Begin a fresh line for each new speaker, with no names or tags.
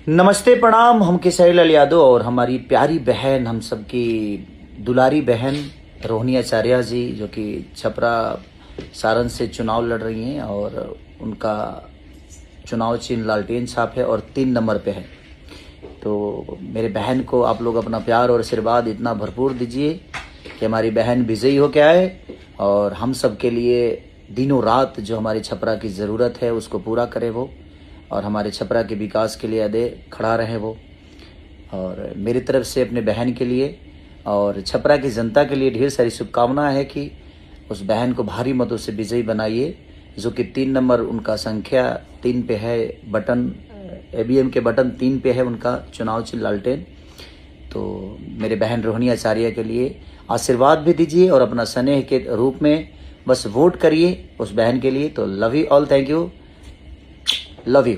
नमस्ते प्रणाम। हम किशोरी लाल यादव और हमारी प्यारी बहन, हम सबकी दुलारी बहन रोहिणी आचार्य जी, जो कि छपरा सारण से चुनाव लड़ रही हैं और उनका चुनाव चिन्ह लालटेन छाप है और 3 नंबर पे है। तो मेरे बहन को आप लोग अपना प्यार और आशीर्वाद इतना भरपूर दीजिए कि हमारी बहन विजयी हो के आए और हम सब के लिए दिनों रात जो हमारी छपरा की ज़रूरत है उसको पूरा करे वो, और हमारे छपरा के विकास के लिए अदे खड़ा रहे वो। और मेरी तरफ से अपने बहन के लिए और छपरा की जनता के लिए ढेर सारी शुभकामनाएं है कि उस बहन को भारी मतों से विजयी बनाइए, जो कि 3 नंबर उनका संख्या 3 पे है, बटन ABM के बटन 3 पे है उनका चुनाव चिन्ह लालटेन। तो मेरे बहन रोहिणी आचार्य के लिए आशीर्वाद भी दीजिए और अपना स्नेह के रूप में बस वोट करिए उस बहन के लिए। तो love you all, thank you, love you.